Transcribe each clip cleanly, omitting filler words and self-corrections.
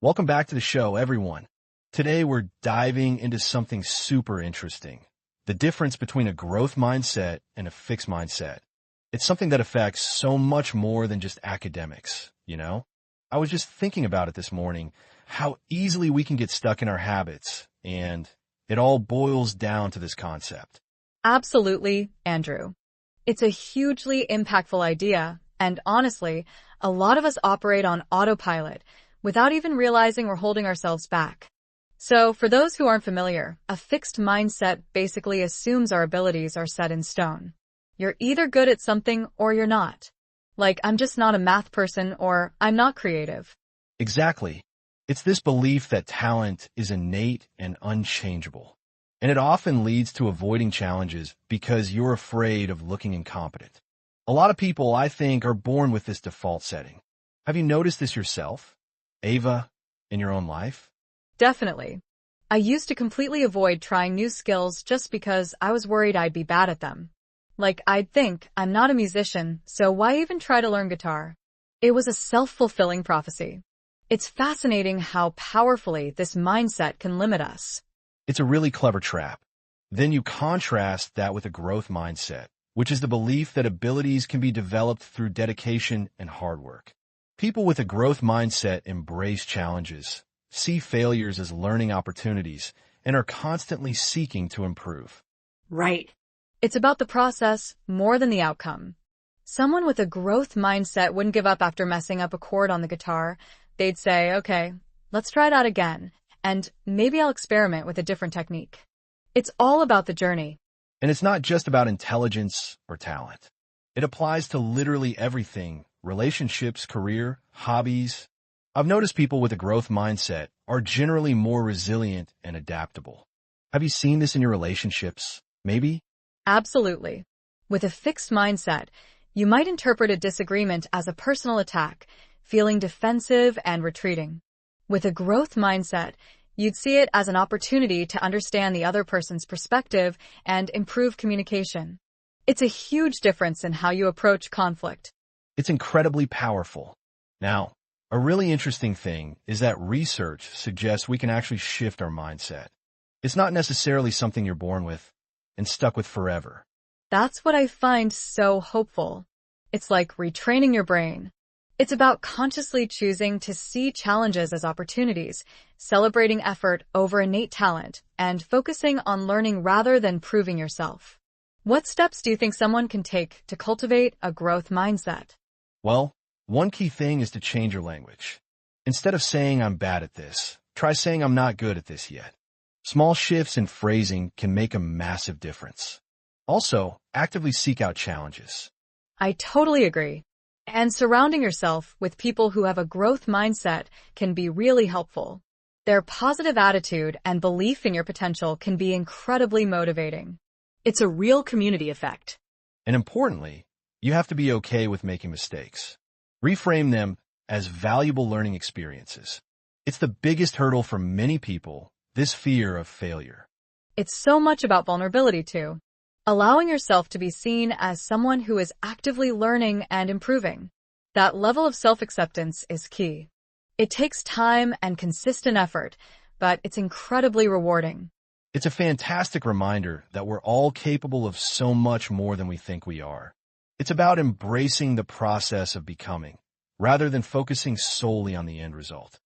Welcome back to the show, everyone. Today we're diving into something super interesting. The difference between a growth mindset and a fixed mindset. It's something that affects so much more than just academics, you know? I was just thinking about it this morning, how easily we can get stuck in our habits, and it all boils down to this concept. Absolutely, Andrew. It's a hugely impactful idea, and honestly, a lot of us operate on autopilot without even realizing we're holding ourselves back. So, for those who aren't familiar, a fixed mindset basically assumes our abilities are set in stone. You're either good at something or you're not. Like, I'm just not a math person or I'm not creative. Exactly. It's this belief that talent is innate and unchangeable. And it often leads to avoiding challenges because you're afraid of looking incompetent. A lot of people, I think, are born with this default setting. Have you noticed this yourself, Ava, in your own life? Definitely. I used to completely avoid trying new skills just because I was worried I'd be bad at them. Like, I'd think, I'm not a musician, so why even try to learn guitar? It was a self-fulfilling prophecy. It's fascinating how powerfully this mindset can limit us. It's a really clever trap. Then you contrast that with a growth mindset, which is the belief that abilities can be developed through dedication and hard work. People with a growth mindset embrace challenges, see failures as learning opportunities, and are constantly seeking to improve. Right. It's about the process more than the outcome. Someone with a growth mindset wouldn't give up after messing up a chord on the guitar. They'd say, okay, let's try that again, and maybe I'll experiment with a different technique. It's all about the journey. And it's not just about intelligence or talent. It applies to literally everything: relationships, career, hobbies. I've noticed people with a growth mindset are generally more resilient and adaptable. Have you seen this in your relationships? Maybe? Absolutely. With a fixed mindset, you might interpret a disagreement as a personal attack, feeling defensive and retreating. With a growth mindset, you'd see it as an opportunity to understand the other person's perspective and improve communication. It's a huge difference in how you approach conflict. It's incredibly powerful. Now, a really interesting thing is that research suggests we can actually shift our mindset. It's not necessarily something you're born with and stuck with forever. That's what I find so hopeful. It's like retraining your brain. It's about consciously choosing to see challenges as opportunities, celebrating effort over innate talent, and focusing on learning rather than proving yourself. What steps do you think someone can take to cultivate a growth mindset? Well, one key thing is to change your language. Instead of saying I'm bad at this, try saying I'm not good at this yet. Small shifts in phrasing can make a massive difference. Also, actively seek out challenges. I totally agree. And surrounding yourself with people who have a growth mindset can be really helpful. Their positive attitude and belief in your potential can be incredibly motivating. It's a real community effect. And importantly, you have to be okay with making mistakes. Reframe them as valuable learning experiences. It's the biggest hurdle for many people, this fear of failure. It's so much about vulnerability too. Allowing yourself to be seen as someone who is actively learning and improving. That level of self-acceptance is key. It takes time and consistent effort, but it's incredibly rewarding. It's a fantastic reminder that we're all capable of so much more than we think we are. It's about embracing the process of becoming, rather than focusing solely on the end result.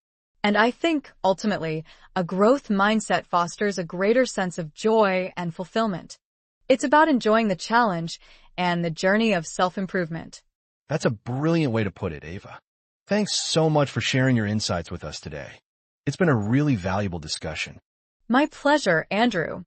And I think, ultimately, a growth mindset fosters a greater sense of joy and fulfillment. It's about enjoying the challenge and the journey of self-improvement. That's a brilliant way to put it, Ava. Thanks so much for sharing your insights with us today. It's been a really valuable discussion. My pleasure, Andrew.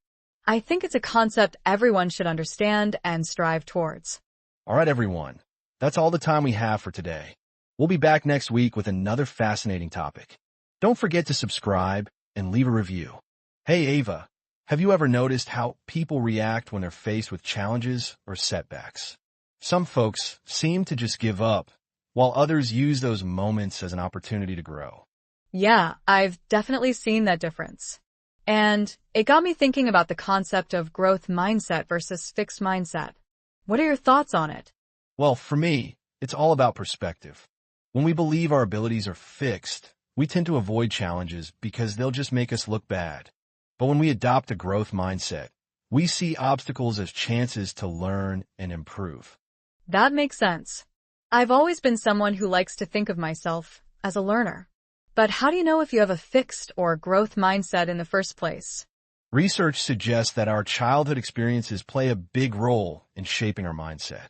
I think it's a concept everyone should understand and strive towards. All right, everyone. That's all the time we have for today. We'll be back next week with another fascinating topic. Don't forget to subscribe and leave a review. Hey, Ava, have you ever noticed how people react when they're faced with challenges or setbacks? Some folks seem to just give up, while others use those moments as an opportunity to grow. Yeah, I've definitely seen that difference. And it got me thinking about the concept of growth mindset versus fixed mindset. What are your thoughts on it? Well, for me, it's all about perspective. When we believe our abilities are fixed, We tend to avoid challenges because they'll just make us look bad. But when we adopt a growth mindset, we see obstacles as chances to learn and improve. That makes sense. I've always been someone who likes to think of myself as a learner. But how do you know if you have a fixed or growth mindset in the first place? Research suggests that our childhood experiences play a big role in shaping our mindset.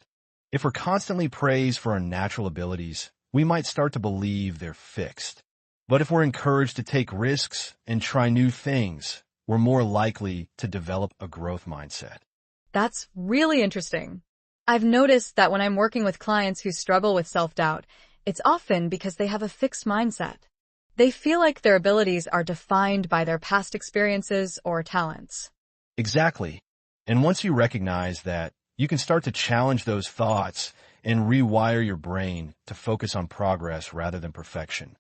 If we're constantly praised for our natural abilities, we might start to believe they're fixed. But if we're encouraged to take risks and try new things, we're more likely to develop a growth mindset. That's really interesting. I've noticed that when I'm working with clients who struggle with self-doubt, it's often because they have a fixed mindset. They feel like their abilities are defined by their past experiences or talents. Exactly. And once you recognize that, you can start to challenge those thoughts and rewire your brain to focus on progress rather than perfection.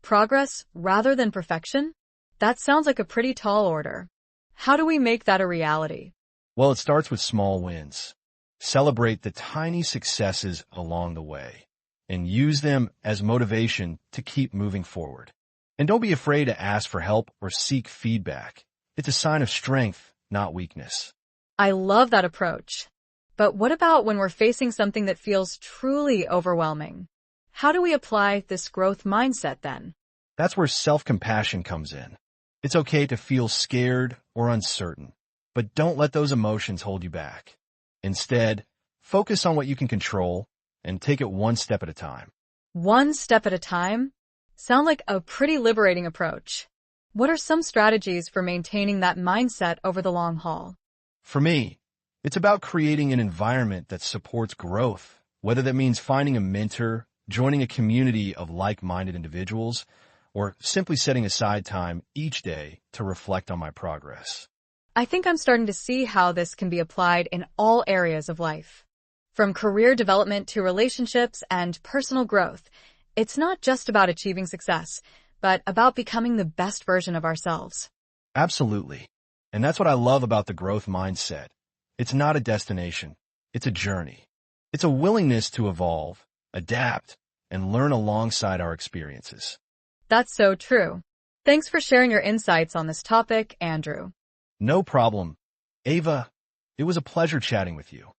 Progress rather than perfection? That sounds like a pretty tall order. How do we make that a reality? Well, it starts with small wins. Celebrate the tiny successes along the way and use them as motivation to keep moving forward. And don't be afraid to ask for help or seek feedback. It's a sign of strength, not weakness. I love that approach. But what about when we're facing something that feels truly overwhelming? How do we apply this growth mindset then? That's where self-compassion comes in. It's okay to feel scared or uncertain, but don't let those emotions hold you back. Instead, focus on what you can control and take it one step at a time. One step at a time? Sound like a pretty liberating approach. What are some strategies for maintaining that mindset over the long haul? For me, it's about creating an environment that supports growth, whether that means finding a mentor, joining a community of like-minded individuals, or simply setting aside time each day to reflect on my progress. I think I'm starting to see how this can be applied in all areas of life. From career development to relationships and personal growth, it's not just about achieving success, but about becoming the best version of ourselves. Absolutely. And that's what I love about the growth mindset. It's not a destination. It's a journey. It's a willingness to evolve, adapt, and learn alongside our experiences. That's so true. Thanks for sharing your insights on this topic, Andrew. No problem. Ava, it was a pleasure chatting with you.